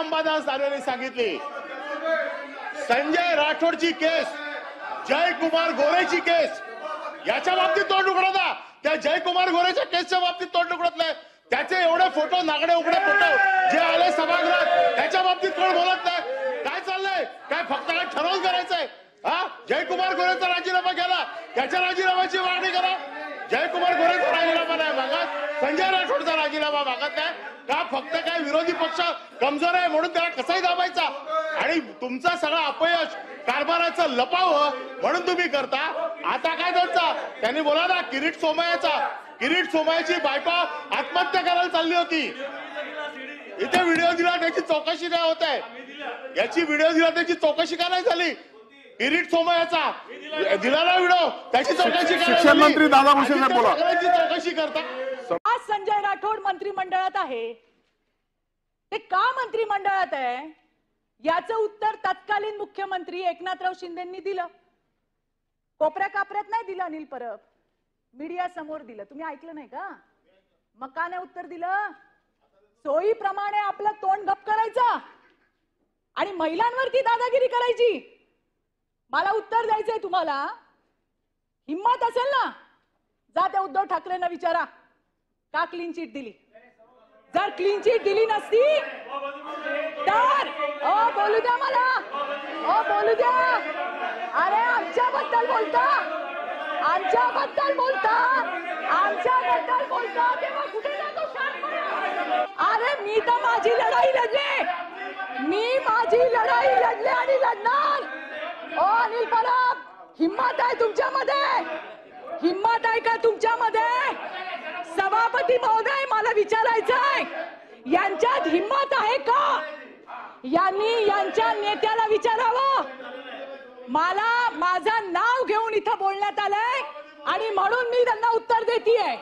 अंबादास दानवेंनी सांगितली, संजय राठोडची केस, जयकुमार गोरेची केस, याच्या बाबतीत तोंड उघडता. त्या जयकुमार गोरेच्या केसच्या बाबतीत तोंड उघडत नाही. त्याचे एवढे फोटो, नागडे उघडे फोटो जे आले सभागृहात, त्याच्या बाबतीत कोण बोलत नाही. काय चाललंय? काय फक्त काय ठरवून करायचंय? हा, जयकुमार गोरेचा राजीनामा केला, त्याच्या राजीनाम्याची मागणी करा. जयकुमार गोरेचा राजीनामा नाही मागत, संजय राठोडचा राजीनामा मागत नाही का? फक्त काय विरोधी पक्ष कमजोर आहे म्हणून त्याला कसाही दाबायचा आणि तुमचा सगळा अपयश कारभाराचं लपावं म्हणून तुम्ही करता. आता काय त्यांचा, त्यांनी बोला ना, किरीट सोमय्याची बायको आत्महत्या करायला चालली होती. इथे व्हिडिओ दिला, त्याची चौकशी काय होत आहे? याची व्हिडिओ दिला, त्याची चौकशी का नाही झाली? किरीट सोमय्याचा दिला ना व्हिडिओ, त्याची चौकशी करा. शिक्षण मंत्री दादा भुसे साहेब बोला. चौकशी करता. आज संजय राठोड मंत्रिमंडळात आहे, ते का मंत्रिमंडळात आहे याचं उत्तर तत्कालीन मुख्यमंत्री एकनाथराव शिंदेंनी दिलं. कोपऱ्या कापऱ्यात नाही दिलं अनिल परब, मीडिया समोर दिलं. तुम्ही ऐकलं नाही का? मग का नाही उत्तर दिलं? सोयीप्रमाणे आपलं तोंड गप करायचं आणि महिलांवरती दादागिरी करायची. मला उत्तर द्यायचंय तुम्हाला. हिम्मत असेल ना, जा त्या उद्धव ठाकरेंना विचारा का क्लीन चिट दिली. जर क्लीन चिट दिली नसती तर बोलू द्या मला, बोलू द्या. अरे आमच्याबद्दल बोलता तेव्हा कुठे जातो शांतपणे? अरे मी तर माझी लढाई लढले आणि लढणार. अनिल परब, हिम्मत आहे तुमच्यामध्ये? हिम्मत आहे का तुमच्यामध्ये? सभापती महोदय, मला विचारायचंय, यांच्यात हिम्मत आहे का? यांनी यांच्या नेत्याला विचारावं. मला माझं नाव घेऊन इथं बोलण्यात आलंय आणि म्हणून मी त्यांना उत्तर देतीये.